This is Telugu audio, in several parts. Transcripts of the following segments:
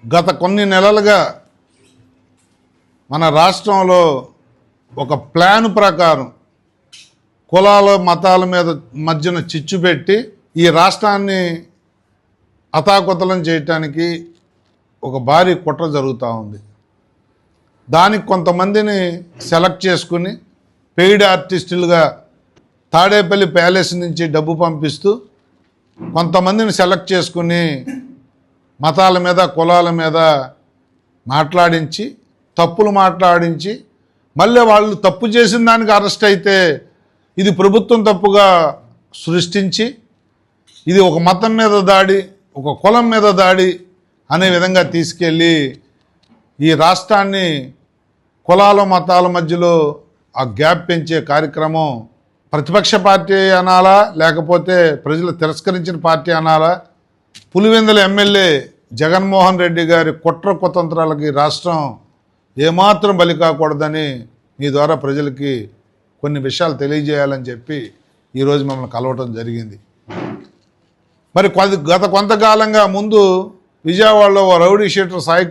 గత కొన్ని నెలలుగా మన రాష్ట్రంలో ఒక ప్లాన్ ప్రకారం కులాల మతాల మధ్యన చిచ్చు పెట్టి ఈ రాష్ట్రాన్ని అతాకుతలం చేయటానికి ఒక భారీ కుట్ర జరుగుతూ ఉంది. దానికి కొంతమందిని సెలెక్ట్ చేసుకుని పెయిడ్ ఆర్టిస్టులుగా తాడేపల్లి ప్యాలెస్ నుంచి డబ్బు పంపిస్తూ కొంతమందిని సెలెక్ట్ చేసుకుని మతాల మీద కులాల మీద మాట్లాడించి తప్పులు మాట్లాడించి మళ్ళీ వాళ్ళు తప్పు చేసిన దానికి అరెస్ట్ అయితే ఇది ప్రభుత్వం తప్పుగా సృష్టించి ఇది ఒక మతం మీద దాడి, ఒక కులం మీద దాడి అనే విధంగా తీసుకెళ్ళి ఈ రాష్ట్రాన్ని కులాల మతాల మధ్యలో ఆ గ్యాప్ పెంచే కార్యక్రమం ప్రతిపక్ష పార్టీ అనాలా లేకపోతే ప్రజలు తిరస్కరించిన పార్టీ అనాలా? పులివెందుల ఎమ్మెల్యే జగన్మోహన్ రెడ్డి గారి కుట్ర కుతంత్రాలకి రాష్ట్రం ఏమాత్రం బలి కాకూడదని మీ ద్వారా ప్రజలకి కొన్ని విషయాలు తెలియజేయాలని చెప్పి ఈరోజు మమ్మల్ని కలవటం జరిగింది. మరి గత కొంతకాలంగా ముందు విజయవాడలో ఓ rowdy sheeter Sai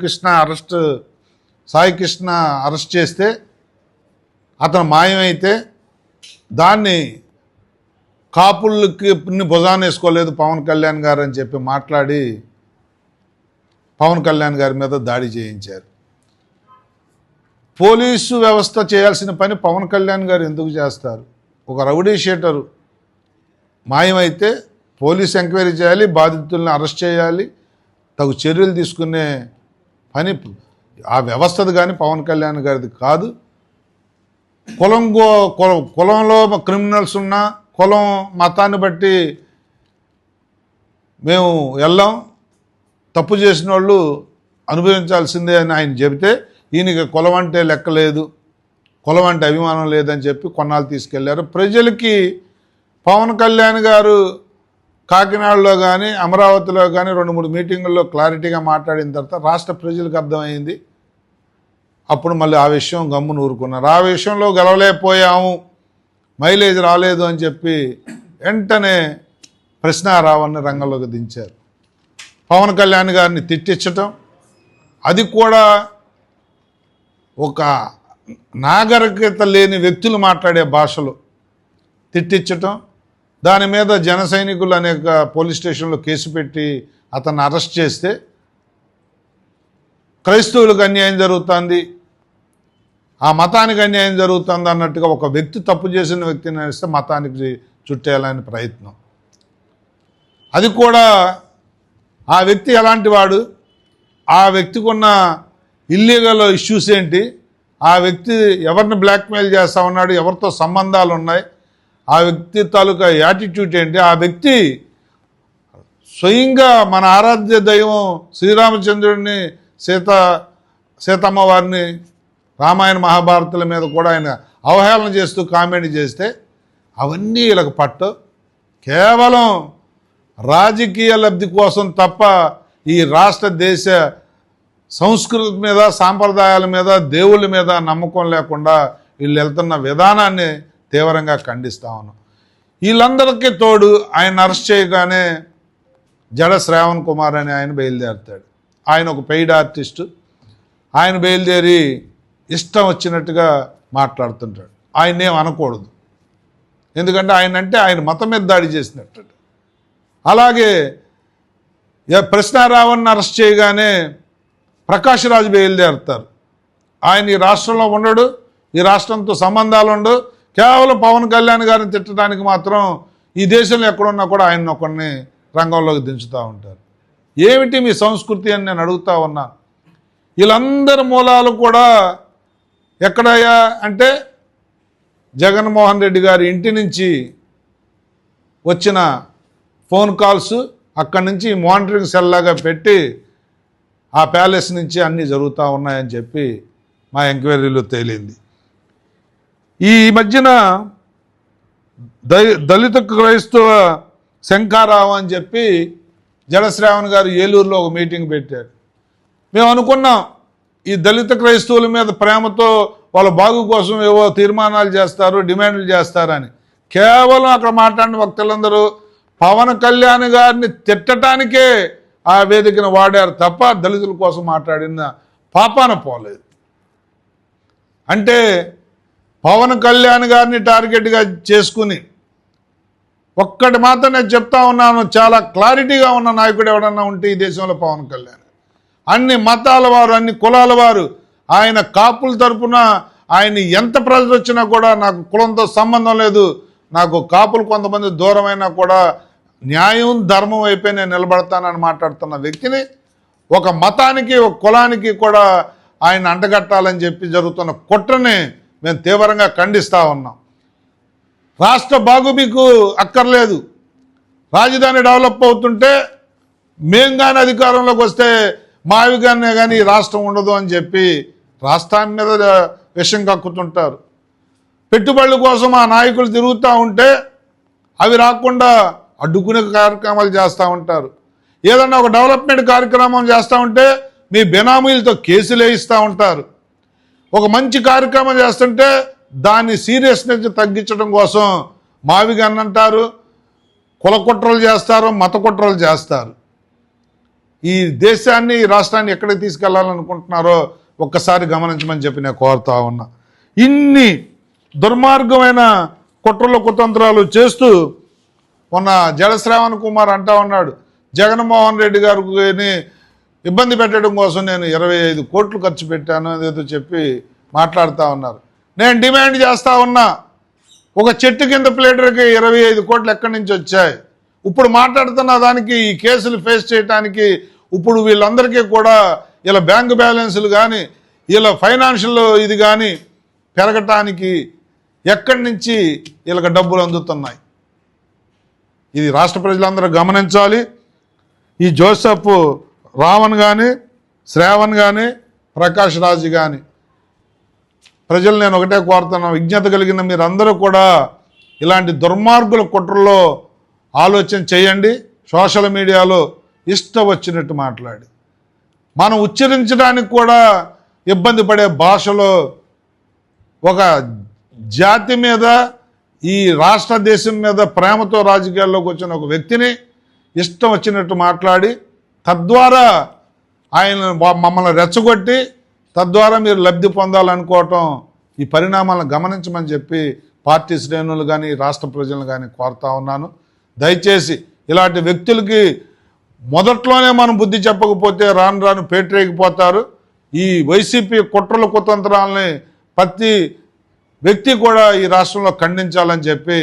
Krishna arrest చేస్తే అతను మాయమైతే దాన్ని కాపులకి భుజాన్ని వేసుకోలేదు పవన్ కళ్యాణ్ గారు అని చెప్పి మాట్లాడి పవన్ కళ్యాణ్ గారి మీద దాడి చేయించారు. పోలీసు వ్యవస్థ చేయాల్సిన పని పవన్ కళ్యాణ్ గారు ఎందుకు చేస్తారు? ఒక రౌడీ షీటరు మాయమైతే పోలీస్ ఎంక్వైరీ చేయాలి, బాధితుల్ని అరెస్ట్ చేయాలి, తగు చర్యలు తీసుకునే పని ఆ వ్యవస్థది కానీ పవన్ కళ్యాణ్ గారిది కాదు. కులంలో క్రిమినల్స్ ఉన్నా కులం మతాన్ని బట్టి మేము వెళ్ళాం, తప్పు చేసిన వాళ్ళు అనుభవించాల్సిందే అని ఆయన చెబితే ఈయనకి కులం అంటే లెక్కలేదు, కులం అంటే అభిమానం లేదని చెప్పి కొన్నాళ్ళు తీసుకెళ్లారు. ప్రజలకి పవన్ కళ్యాణ్ గారు కాకినాడలో కానీ అమరావతిలో కానీ 2-3 మీటింగుల్లో క్లారిటీగా మాట్లాడిన తర్వాత రాష్ట్ర ప్రజలకు అర్థమైంది. అప్పుడు మళ్ళీ ఆ విషయం గమ్మున ఊరుకున్నారు. ఆ విషయంలో గెలవలేకపోయాము, మైలేజ్ రాలేదు అని చెప్పి వెంటనే ప్రశ్నారావుని రంగంలోకి దించారు. పవన్ కళ్యాణ్ గారిని తిట్టించటం, అది కూడా ఒక నాగరికత లేని వ్యక్తులు మాట్లాడే భాషలో తిట్టించటం, దాని మీద జన సైనికులు అనేక పోలీస్ స్టేషన్లో కేసు పెట్టి అతన్ని అరెస్ట్ చేస్తే క్రైస్తవులకు అన్యాయం జరుగుతుంది, ఆ మతానికి అన్యాయం జరుగుతుంది అన్నట్టుగా ఒక వ్యక్తి తప్పు చేసిన వ్యక్తిని వేస్తే మతానికి చుట్టేయాలని ప్రయత్నం. అది కూడా ఆ వ్యక్తి ఎలాంటి వాడు, ఆ వ్యక్తికి ఉన్న ఇల్లీగల్ ఇష్యూస్ ఏంటి, ఆ వ్యక్తి ఎవరిని బ్లాక్మెయిల్ చేస్తూ ఉన్నాడు, ఎవరితో సంబంధాలు ఉన్నాయి, ఆ వ్యక్తి తాలూకా యాటిట్యూడ్ ఏంటి, ఆ వ్యక్తి స్వయంగా మన ఆరాధ్య దైవం శ్రీరామచంద్రుడిని సీతమ్మ వారిని రామాయణ మహాభారతుల మీద కూడా ఆయన అవహేళన చేస్తూ కామెంట్ చేస్తే అవన్నీ వీళ్ళకి పట్టు. కేవలం రాజకీయ లబ్ధి కోసం తప్ప ఈ రాష్ట్ర దేశ సంస్కృతి మీద సాంప్రదాయాల మీద దేవుళ్ళ మీద నమ్మకం లేకుండా వీళ్ళు వెళ్తున్న విధానాన్ని తీవ్రంగా ఖండిస్తా ఉన్నాం. వీళ్ళందరికీ తోడు ఆయన అరెస్ట్ చేయగానే జడ శ్రావణ్ కుమార్ అని ఆయన బయలుదేరుతాడు. ఆయన ఒక పెయిడ్ ఆర్టిస్టు. ఆయన బయలుదేరి ఇష్టం వచ్చినట్టుగా మాట్లాడుతుంటాడు. ఆయన్నేం అనకూడదు, ఎందుకంటే ఆయన మతం మీద దాడి చేసినట్టు. అలాగే ప్రశ్నారావుని అరెస్ట్ చేయగానే ప్రకాష్ రాజ్ బయలుదేరుతారు. ఆయన ఈ రాష్ట్రంలో ఉండడు, ఈ రాష్ట్రంతో సంబంధాలు ఉండవు, కేవలం పవన్ కళ్యాణ్ గారిని తిట్టడానికి మాత్రం ఈ దేశంలో ఎక్కడున్నా కూడా ఆయన ఒకరిని రంగంలోకి దించుతూ ఉంటారు. ఏమిటి మీ సంస్కృతి అని నేను అడుగుతా ఉన్నా. వీళ్ళందరి మూలాలు కూడా ఎక్కడయ్యా అంటే జగన్మోహన్ రెడ్డి గారి ఇంటి నుంచి వచ్చిన ఫోన్ కాల్స్, అక్కడి నుంచి మానిటరింగ్ సెల్ లాగా పెట్టి ఆ ప్యాలెస్ నుంచి అన్నీ జరుగుతూ ఉన్నాయని చెప్పి మా ఎంక్వైరీలో తేలింది. ఈ మధ్యన దళిత క్రైస్తవ శంఖారావు అని చెప్పి జడశ్రావణ్ గారు ఏలూరులో ఒక మీటింగ్ పెట్టారు. మేము అనుకున్నాం ఈ దళిత క్రైస్తవుల మీద ప్రేమతో వాళ్ళ బాగు కోసం ఏవో తీర్మానాలు చేస్తారు, డిమాండ్లు చేస్తారని. కేవలం అక్కడ మాట్లాడిన వక్తలందరూ పవన్ కళ్యాణ్ గారిని తిట్టడానికే ఆ వేదికను వాడారు తప్ప దళితుల కోసం మాట్లాడిన పాపాన పోలేదు. అంటే పవన్ కళ్యాణ్ గారిని టార్గెట్గా చేసుకుని ఒక్కటి మాత్రం నేను చెప్తా ఉన్నాను, చాలా క్లారిటీగా ఉన్న నాయకుడు ఎవడన్నా ఉంటే ఈ దేశంలో పవన్ కళ్యాణ్. అన్ని మతాల వారు, అన్ని కులాల వారు, ఆయన కాపుల తరపున ఆయన ఎంత ప్రజలు వచ్చినా కూడా నాకు కులంతో సంబంధం లేదు, నాకు కాపులు కొంతమంది దూరమైనా కూడా న్యాయం ధర్మం అయిపోయి నేను నిలబడతానని మాట్లాడుతున్న వ్యక్తిని ఒక మతానికి ఒక కులానికి కూడా ఆయన అంటగట్టాలని చెప్పి జరుగుతున్న కుట్రని మేము తీవ్రంగా ఖండిస్తూ ఉన్నాం. రాష్ట్ర బాగు మీకు అక్కర్లేదు, రాజధాని డెవలప్ అవుతుంటే మేము కానీ అధికారంలోకి వస్తే మావిగానే కానీ రాష్ట్రం ఉండదు అని చెప్పి రాష్ట్రాన్ని మీద విషం కక్కుతుంటారు. పెట్టుబడుల కోసం ఆ నాయకులు తిరుగుతూ ఉంటే అవి రాకుండా అడ్డుకునే కార్యక్రమాలు చేస్తూ ఉంటారు. ఏదన్నా ఒక డెవలప్మెంట్ కార్యక్రమం చేస్తూ ఉంటే మీ బెనామీలతో కేసులు వేయిస్తూ ఉంటారు. ఒక మంచి కార్యక్రమం చేస్తుంటే దాన్ని సీరియస్నెస్ తగ్గించడం కోసం మావిగాన్ని అంటారు, కుల కుట్రలు చేస్తారు, మత కుట్రలు చేస్తారు. ఈ దేశాన్ని ఈ రాష్ట్రాన్ని ఎక్కడికి తీసుకెళ్లాలనుకుంటున్నారో ఒక్కసారి గమనించమని చెప్పి నేను కోరుతా ఉన్నా. ఇన్ని దుర్మార్గమైన కుట్రలు కుతంత్రాలు చేస్తూ మొన్న జడశ్రావణ్ కుమార్ అంటా ఉన్నాడు, జగన్మోహన్ రెడ్డి గారిని ఇబ్బంది పెట్టడం కోసం నేను 25 కోట్లు ఖర్చు పెట్టాను అదేదో చెప్పి మాట్లాడుతూ ఉన్నారు. నేను డిమాండ్ చేస్తూ ఉన్నా, ఒక చెట్టు కింద ప్లేటర్కి 25 కోట్లు ఎక్కడి నుంచి వచ్చాయి? ఇప్పుడు మాట్లాడుతున్న దానికి ఈ కేసులు ఫేస్ చేయడానికి ఇప్పుడు వీళ్ళందరికీ కూడా ఇలా బ్యాంకు బ్యాలెన్సులు కానీ ఇలా ఫైనాన్షియల్ ఇది కానీ పెరగటానికి ఎక్కడి నుంచి వీళ్ళకి డబ్బులు అందుతున్నాయి? ఇది రాష్ట్ర ప్రజలందరూ గమనించాలి. ఈ జోసెఫ్ రావణ్ కానీ శ్రావణ్ కానీ ప్రకాష్ రాజ్ కానీ ప్రజలు నేను ఒకటే కోరుతున్నాను, విజ్ఞత కలిగిన మీరందరూ కూడా ఇలాంటి దుర్మార్గుల కుట్రలో ఆలోచన చేయండి. సోషల్ మీడియాలో ఇష్టం వచ్చినట్టు మాట్లాడి మనం ఉచ్చరించడానికి కూడా ఇబ్బంది పడే భాషలో ఒక జాతి మీద ఈ రాష్ట్ర దేశం మీద ప్రేమతో రాజకీయాల్లోకి వచ్చిన ఒక వ్యక్తిని ఇష్టం వచ్చినట్టు మాట్లాడి తద్వారా ఆయన మమ్మల్ని రెచ్చగొట్టి తద్వారా మీరు లబ్ధి పొందాలనుకోవటం, ఈ పరిణామాలను గమనించమని చెప్పి పార్టీ శ్రేణులు కానీ రాష్ట్ర ప్రజలను కానీ కోరుతా ఉన్నాను. దయచేసి ఇలాంటి వ్యక్తులకి మొదట్లోనే మనం బుద్ధి చెప్పకపోతే రాను రాను పేటరేగిపోతారు. ఈ వైసీపీ కుట్రల కుతంత్రాలని ప్రతి వ్యక్తి కూడా ఈ రాష్ట్రంలో ఖండించాలని చెప్పి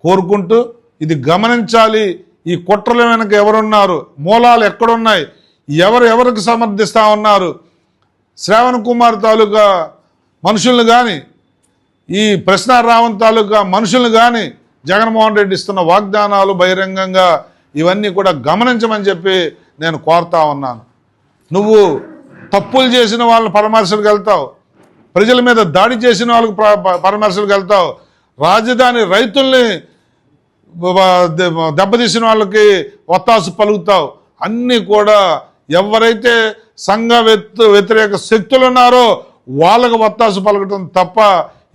కోరుకుంటూ ఇది గమనించాలి. ఈ కుట్రల వెనక ఎవరున్నారు, మూలాలు ఎక్కడున్నాయి, ఎవరికి సమర్థిస్తూ ఉన్నారు? శ్రావణ్ కుమార్ తాలూకా మనుషులను కానీ ఈ ప్రశ్నారావణ్ తాలూకా మనుషులను కానీ జగన్మోహన్ రెడ్డి ఇస్తున్న వాగ్దానాలు బహిరంగంగా ఇవన్నీ కూడా గమనించమని చెప్పి నేను కోరుతా ఉన్నాను. నువ్వు తప్పులు చేసిన వాళ్ళని పరామర్శలకు వెళ్తావు, ప్రజల మీద దాడి చేసిన వాళ్ళకి పరామర్శలకు వెళ్తావు, రాజధాని రైతుల్ని దెబ్బతీసిన వాళ్ళకి ఒత్తాసు పలుకుతావు. అన్నీ కూడా ఎవరైతే సంఘ వ్యతిరేక శక్తులు ఉన్నారో వాళ్ళకు ఒత్తాసు పలకటం తప్ప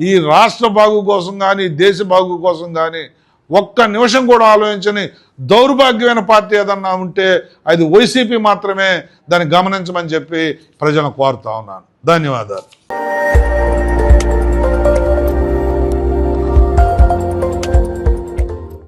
ఈ రాష్ట్ర బాగు కోసం కానీ దేశ బాగు కోసం కానీ ఒక్క నిమిషం కూడా ఆలోచించని దౌర్భాగ్యమైన పార్టీ ఏదన్నా ఉంటే అది వైసీపీ మాత్రమే. దాన్ని గమనించమని చెప్పి ప్రజలను కోరుతా ఉన్నాను. ధన్యవాదాలు.